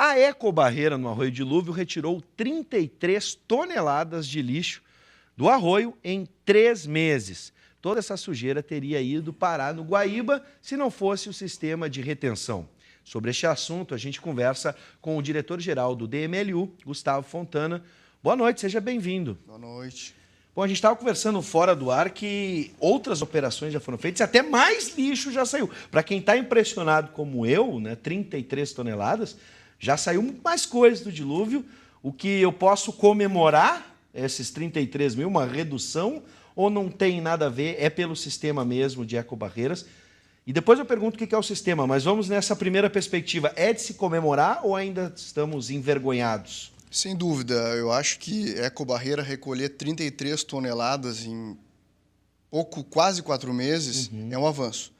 A Ecobarreira, no Arroio Dilúvio, retirou 33 toneladas de lixo do arroio em 3 meses. Toda essa sujeira teria ido parar no Guaíba se não fosse o sistema de retenção. Sobre este assunto, a gente conversa com o diretor-geral do DMLU, Gustavo Fontana. Boa noite, seja bem-vindo. Boa noite. Bom, a gente estava conversando fora do ar que outras operações já foram feitas e até mais lixo já saiu. Para quem está impressionado como eu, né, 33 toneladas, já saiu muito mais coisa do dilúvio. O que eu posso comemorar, esses 33 mil, uma redução, ou não tem nada a ver, é pelo sistema mesmo de ecobarreiras? E depois eu pergunto o que é o sistema, mas vamos nessa primeira perspectiva. É de se comemorar ou ainda estamos envergonhados? Sem dúvida, eu acho que Ecobarreira recolher 33 toneladas em quase 4 meses é um avanço.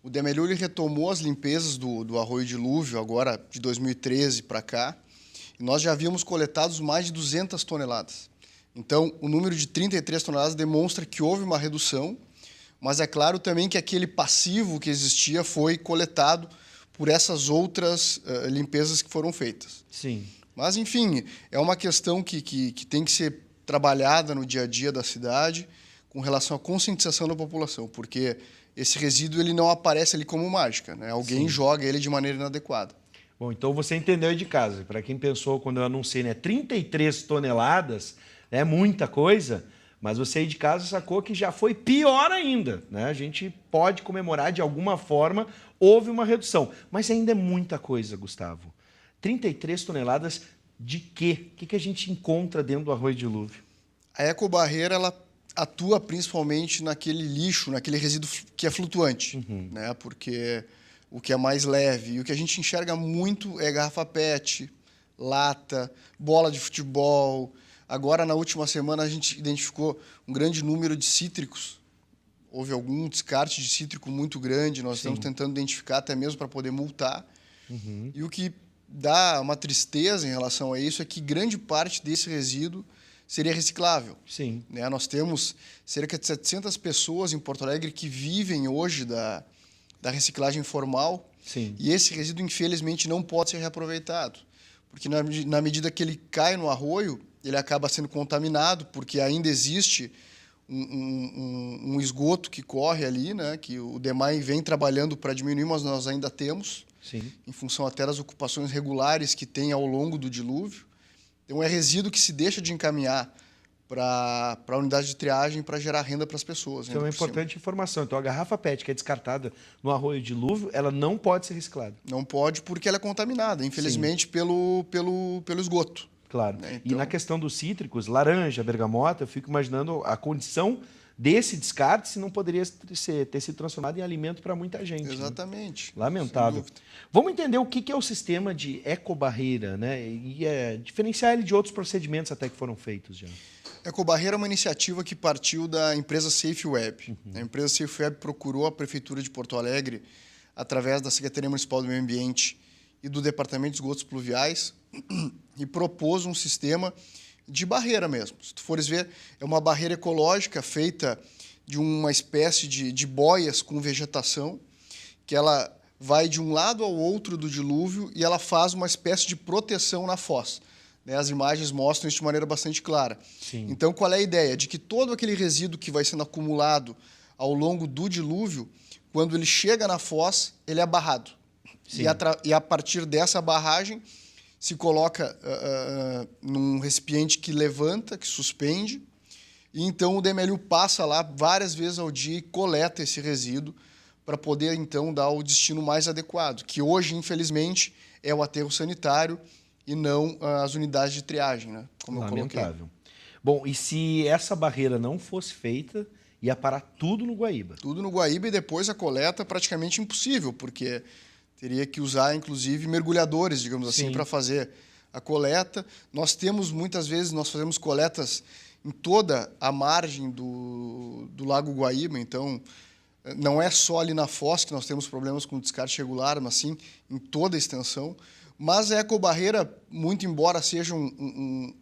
O DMLU ele retomou as limpezas do Arroio Dilúvio, agora de 2013 para cá, e nós já havíamos coletado mais de 200 toneladas. Então, o número de 33 toneladas demonstra que houve uma redução, mas é claro também que aquele passivo que existia foi coletado por essas outras limpezas que foram feitas. Sim. Mas, enfim, é uma questão que tem que ser trabalhada no dia a dia da cidade com relação à conscientização da população, porque esse resíduo ele não aparece ali como mágica, né? Alguém joga ele de maneira inadequada. Bom, então você entendeu aí de casa. Para quem pensou quando eu anunciei, né, 33 toneladas é muita coisa, mas você aí de casa sacou que já foi pior ainda, né? A gente pode comemorar de alguma forma, houve uma redução, mas ainda é muita coisa, Gustavo. 33 toneladas de quê? O que a gente encontra dentro do Arroio Dilúvio? A Ecobarreira ela atua principalmente naquele lixo, naquele resíduo que é flutuante, né? Porque o que é mais leve. E o que a gente enxerga muito é garrafa PET, lata, bola de futebol. Agora, na última semana, a gente identificou um grande número de cítricos. Houve algum descarte de cítrico muito grande. Nós estamos tentando identificar até mesmo para poder multar. E o que dá uma tristeza em relação a isso é que grande parte desse resíduo seria reciclável. Sim. Né? Nós temos cerca de 700 pessoas em Porto Alegre que vivem hoje da reciclagem formal. Sim. E esse resíduo, infelizmente, não pode ser reaproveitado. Porque na medida que ele cai no arroio, ele acaba sendo contaminado, porque ainda existe um esgoto que corre ali, né? Que o DEMAI vem trabalhando para diminuir, mas nós ainda temos. Sim. Em função até das ocupações regulares que tem ao longo do dilúvio. Então, é resíduo que se deixa de encaminhar para a unidade de triagem para gerar renda para as pessoas. Então, é uma importante informação. Então, a garrafa PET que é descartada no Arroio Dilúvio, ela não pode ser reciclada. Não pode porque ela é contaminada, infelizmente, pelo esgoto. Claro. Né? E na questão dos cítricos, laranja, bergamota, eu fico imaginando a condição desse descarte se não poderia ter sido transformado em alimento para muita gente. Exatamente. Né? Lamentável. Vamos entender o que é o sistema de ecobarreira, né? E diferenciar ele de outros procedimentos até que foram feitos já. Ecobarreira é uma iniciativa que partiu da empresa SafeWeb. A empresa SafeWeb procurou a Prefeitura de Porto Alegre, através da Secretaria Municipal do Meio Ambiente e do Departamento de Esgotos Pluviais, e propôs um sistema de barreira mesmo. Se tu fores ver, é uma barreira ecológica feita de uma espécie de boias com vegetação, que ela vai de um lado ao outro do dilúvio e ela faz uma espécie de proteção na foz. Né? As imagens mostram isso de maneira bastante clara. Sim. Então, qual é a ideia? De que todo aquele resíduo que vai sendo acumulado ao longo do dilúvio, quando ele chega na foz, ele é barrado. E a partir dessa barragem, se coloca num recipiente que levanta, que suspende, e então o DMLU passa lá várias vezes ao dia e coleta esse resíduo para poder, então, dar o destino mais adequado, que hoje, infelizmente, é o aterro sanitário e não as unidades de triagem, né? Como Lamentável. Eu coloquei. Bom, e se essa barreira não fosse feita, ia parar tudo no Guaíba? Tudo no Guaíba e depois a coleta praticamente impossível, porque teria que usar, inclusive, mergulhadores, digamos assim, para fazer a coleta. Nós temos, muitas vezes, nós fazemos coletas em toda a margem do Lago Guaíba, então não é só ali na foz que nós temos problemas com descarte regular, mas sim em toda a extensão. Mas a ecobarreira, muito embora seja um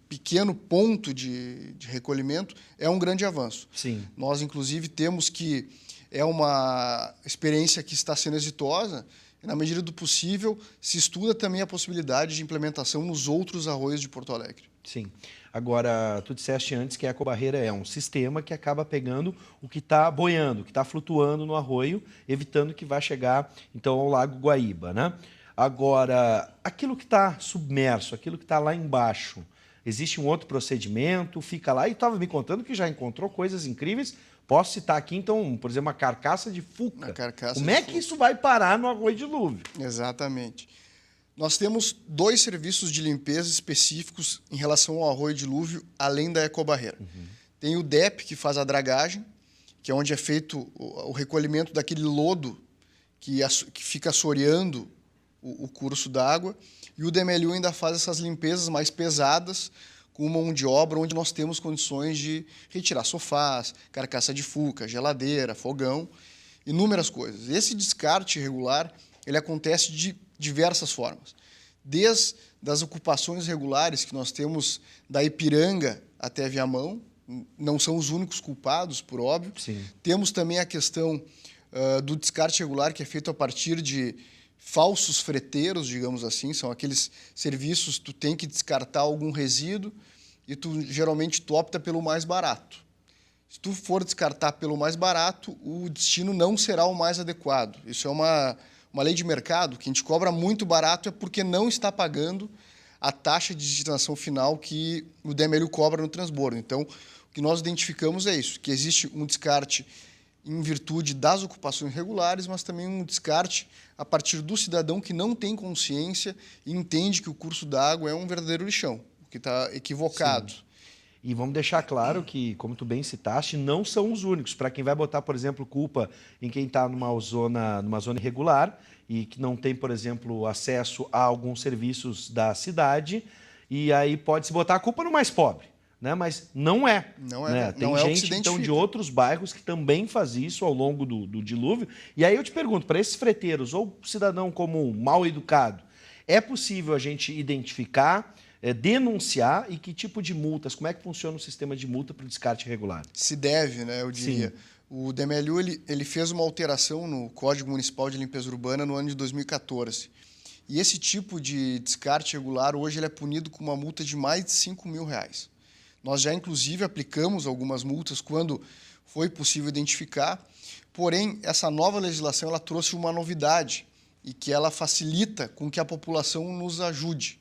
pequeno ponto de recolhimento, é um grande avanço. Sim. Nós, inclusive, temos que... É uma experiência que está sendo exitosa. e, na medida do possível, se estuda também a possibilidade de implementação nos outros arroios de Porto Alegre. Sim. Agora, tu disseste antes que a ecobarreira é um sistema que acaba pegando o que está boiando, o que está flutuando no arroio, evitando que vá chegar, então, ao Lago Guaíba, né? Agora, aquilo que está submerso, aquilo que está lá embaixo, existe um outro procedimento, fica lá, e estava me contando que já encontrou coisas incríveis. Posso citar aqui, então, por exemplo, uma carcaça de fuca. Como é que isso vai parar no arroio dilúvio? Exatamente. Nós temos 2 serviços de limpeza específicos em relação ao arroio dilúvio, além da ecobarreira. Tem o DEP, que faz a dragagem, que é onde é feito o recolhimento daquele lodo que fica assoreando o curso d'água, e o DMLU ainda faz essas limpezas mais pesadas, com uma mão de obra onde nós temos condições de retirar sofás, carcaça de fuca, geladeira, fogão, inúmeras coisas. Esse descarte irregular, ele acontece de diversas formas. Desde as ocupações regulares que nós temos da Ipiranga até Viamão, não são os únicos culpados, por óbvio. Sim. Temos também a questão do descarte regular, que é feito a partir de falsos freteiros, digamos assim, são aqueles serviços que tu tem que descartar algum resíduo e geralmente tu opta pelo mais barato. Se tu for descartar pelo mais barato, o destino não será o mais adequado. Isso é uma lei de mercado, que a gente cobra muito barato é porque não está pagando a taxa de destinação final que o DMLU cobra no transbordo. Então, o que nós identificamos é isso, que existe um descarte em virtude das ocupações regulares, mas também um descarte a partir do cidadão que não tem consciência e entende que o curso d'água é um verdadeiro lixão, o que está equivocado. Sim. E vamos deixar claro que, como tu bem citaste, não são os únicos. Para quem vai botar, por exemplo, culpa em quem está numa zona irregular e que não tem, por exemplo, acesso a alguns serviços da cidade, e aí pode-se botar a culpa no mais pobre. Né? Mas não é. Não é, né? Tem não é gente então, de outros bairros que também faz isso ao longo do dilúvio. E aí eu te pergunto, para esses freteiros ou cidadão comum, mal educado, é possível a gente identificar, denunciar e que tipo de multas? Como é que funciona o sistema de multa para o descarte irregular? Se deve, né, eu diria. Sim. O DMLU ele fez uma alteração no Código Municipal de Limpeza Urbana no ano de 2014. E esse tipo de descarte irregular, hoje, ele é punido com uma multa de mais de R$5.000. Nós já, inclusive, aplicamos algumas multas quando foi possível identificar, porém, essa nova legislação ela trouxe uma novidade e que ela facilita com que a população nos ajude.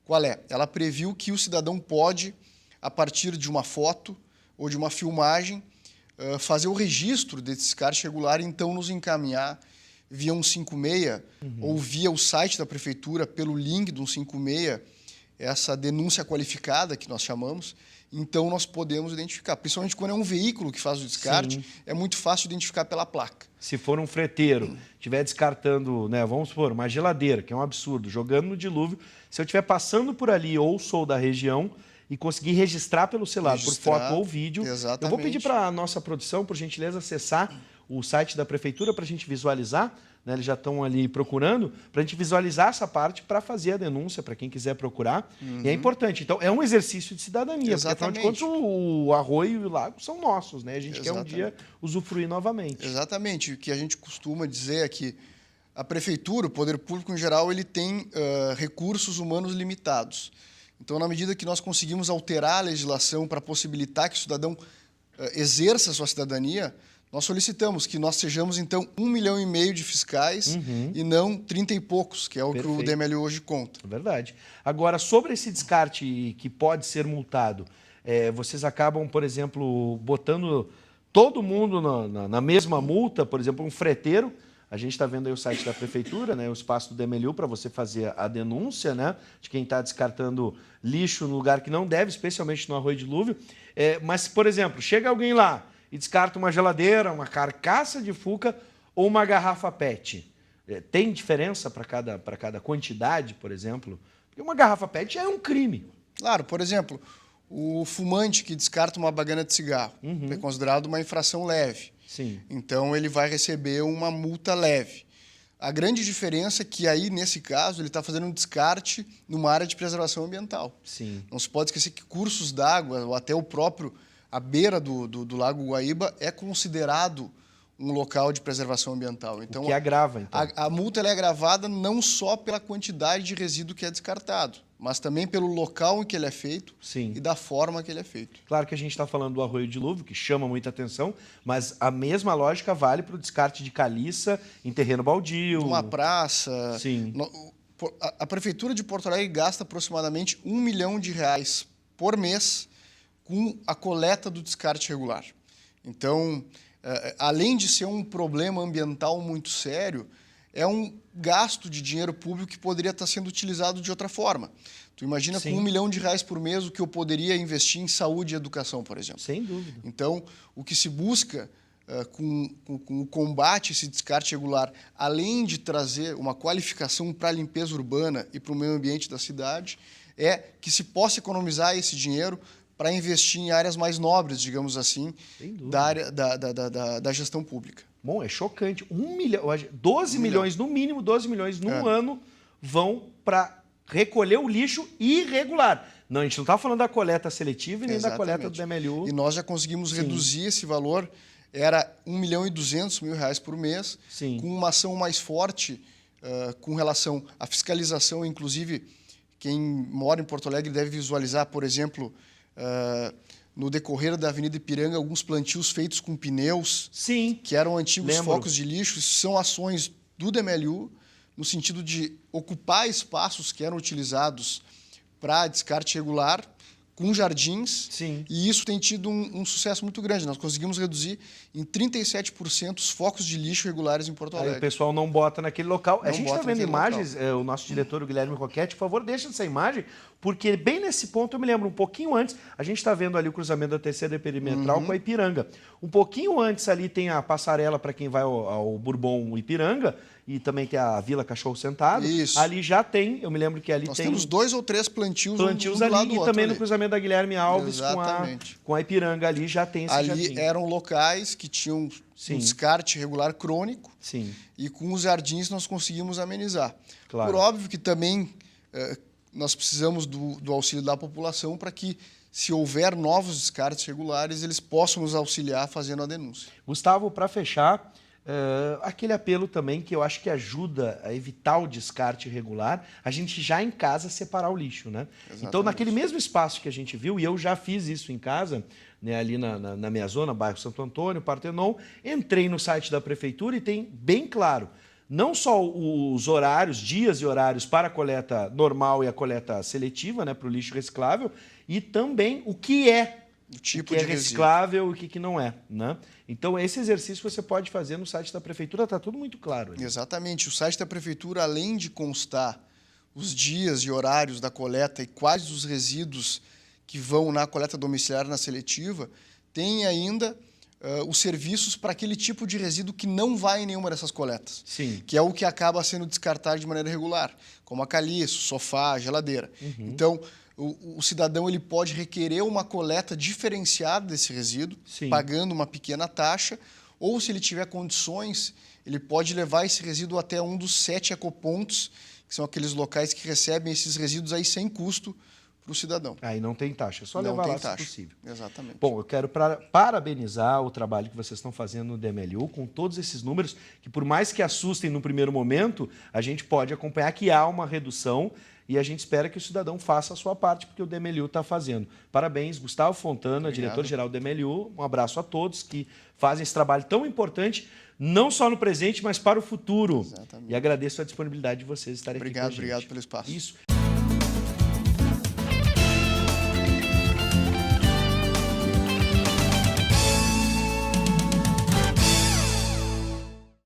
Qual é? Ela previu que o cidadão pode, a partir de uma foto ou de uma filmagem, fazer o registro desse descarte irregular e então nos encaminhar via 156 ou via o site da prefeitura, pelo link do 156, essa denúncia qualificada que nós chamamos, então nós podemos identificar. Principalmente quando é um veículo que faz o descarte, sim, é muito fácil identificar pela placa. Se for um freteiro, estiver descartando, né, vamos supor, uma geladeira, que é um absurdo, jogando no dilúvio, se eu estiver passando por ali ou sou da região e conseguir registrar pelo celular, por foto ou vídeo, exatamente, eu vou pedir para a nossa produção, por gentileza, acessar o site da prefeitura para a gente visualizar, né, eles já estão ali procurando, para a gente visualizar essa parte para fazer a denúncia, para quem quiser procurar. E é importante. Então, é um exercício de cidadania, exatamente, porque, afinal de contas, o arroio e o lago são nossos, né? A gente exatamente quer um dia usufruir novamente. Exatamente. O que a gente costuma dizer é que a prefeitura, o poder público em geral, ele tem recursos humanos limitados. Então, na medida que nós conseguimos alterar a legislação para possibilitar que o cidadão exerça a sua cidadania, nós solicitamos que nós sejamos, então, 1,5 milhão de fiscais e não 30 e poucos, que é o perfeito, que o DMLU hoje conta. Verdade. Agora, sobre esse descarte que pode ser multado, vocês acabam, por exemplo, botando todo mundo na mesma multa, por exemplo, um freteiro. A gente está vendo aí o site da prefeitura, né, o espaço do DMLU, para você fazer a denúncia, né, de quem está descartando lixo no lugar que não deve, especialmente no arroio dilúvio. Mas, por exemplo, chega alguém lá e descarta uma geladeira, uma carcaça de fuca ou uma garrafa PET. Tem diferença para cada quantidade, por exemplo? Porque uma garrafa PET é um crime. Claro, por exemplo, o fumante que descarta uma bagana de cigarro é considerado uma infração leve. Sim. Então, ele vai receber uma multa leve. A grande diferença é que aí, nesse caso, ele está fazendo um descarte numa área de preservação ambiental. Sim. Não se pode esquecer que cursos d'água, ou até a beira do Lago Guaíba, é considerado um local de preservação ambiental. Então, o que agrava, então. A multa ela é agravada não só pela quantidade de resíduo que é descartado, mas também pelo local em que ele é feito Sim. e da forma que ele é feito. Claro que a gente está falando do arroio dilúvio, que chama muita atenção, mas a mesma lógica vale para o descarte de caliça em terreno baldio. Uma praça. Sim. A Prefeitura de Porto Alegre gasta aproximadamente R$ 1 milhão por mês com a coleta do descarte regular. Então, além de ser um problema ambiental muito sério, é um gasto de dinheiro público que poderia estar sendo utilizado de outra forma. Tu imagina Sim. com R$ 1 milhão por mês o que eu poderia investir em saúde e educação, por exemplo. Sem dúvida. Então, o que se busca com o combate a esse descarte regular, além de trazer uma qualificação para a limpeza urbana e para o meio ambiente da cidade, é que se possa economizar esse dinheiro para investir em áreas mais nobres, digamos assim, da área da gestão pública. Bom, é chocante. 1 milhão, 12 milhões, no mínimo 12 milhões num ano vão para recolher o lixo irregular. Não, a gente não está falando da coleta seletiva e nem da coleta do DMLU. E nós já conseguimos reduzir esse valor, era R$ 1 milhão e 200 mil por mês, Sim. com uma ação mais forte com relação à fiscalização. Inclusive, quem mora em Porto Alegre deve visualizar, por exemplo, no decorrer da Avenida Ipiranga, alguns plantios feitos com pneus, Sim. que eram antigos Lembro. focos de lixo. Isso são ações do DMLU, no sentido de ocupar espaços que eram utilizados para descarte regular, com jardins. Sim. E isso tem tido um sucesso muito grande. Nós conseguimos reduzir em 37% os focos de lixo regulares em Porto Alegre. Aí o pessoal não bota naquele local. A gente está vendo naquele imagens, o nosso diretor, o Guilherme Roquete, por favor, deixa essa imagem, porque bem nesse ponto, eu me lembro, um pouquinho antes, a gente está vendo ali o cruzamento da terceira perimetral com a Ipiranga. Um pouquinho antes ali tem a passarela para quem vai ao Bourbon Ipiranga, e também tem a Vila Cachorro Sentado. Isso. Ali já tem, eu me lembro que ali Nós tem... temos 2 ou 3 plantios um do lado ali do e outro também ali. no cruzamento da Guilherme Alves com a Ipiranga ali já tem esse jardim. Ali eram locais que tinham um descarte regular crônico. Sim. E com os jardins nós conseguimos amenizar. Claro. Por óbvio que também nós precisamos do auxílio da população para que, se houver novos descartes regulares, eles possam nos auxiliar fazendo a denúncia. Gustavo, para fechar, aquele apelo também que eu acho que ajuda a evitar o descarte irregular, a gente já em casa separar o lixo, né? Exatamente. Então, naquele mesmo espaço que a gente viu, e eu já fiz isso em casa, né, ali na minha zona, bairro Santo Antônio, Partenon, entrei no site da prefeitura e tem bem claro, não só os horários, dias e horários para a coleta normal e a coleta seletiva, né, para o lixo reciclável, e também o que é O tipo que é de reciclável e o que não é, né? Então, esse exercício você pode fazer no site da prefeitura, está tudo muito claro. Ali. Exatamente. O site da prefeitura, além de constar os dias e horários da coleta e quais os resíduos que vão na coleta domiciliar na seletiva, tem ainda os serviços para aquele tipo de resíduo que não vai em nenhuma dessas coletas. Sim. Que é o que acaba sendo descartado de maneira regular, como a caliço, sofá, geladeira. Então, o cidadão ele pode requerer uma coleta diferenciada desse resíduo, Sim. pagando uma pequena taxa, ou, se ele tiver condições, ele pode levar esse resíduo até um dos 7 ecopontos, que são aqueles locais que recebem esses resíduos aí sem custo para o cidadão. Aí não tem taxa, é só Não levar tem lá taxa. se possível. Exatamente. Bom, eu quero parabenizar o trabalho que vocês estão fazendo no DMLU, com todos esses números, que por mais que assustem no primeiro momento, a gente pode acompanhar que há uma redução e a gente espera que o cidadão faça a sua parte, porque o DMLU está fazendo. Parabéns, Gustavo Fontana, diretor-geral do DMLU. Um abraço a todos que fazem esse trabalho tão importante, não só no presente, mas para o futuro. Exatamente. E agradeço a disponibilidade de vocês estarem aqui com a gente. Obrigado pelo espaço. Isso.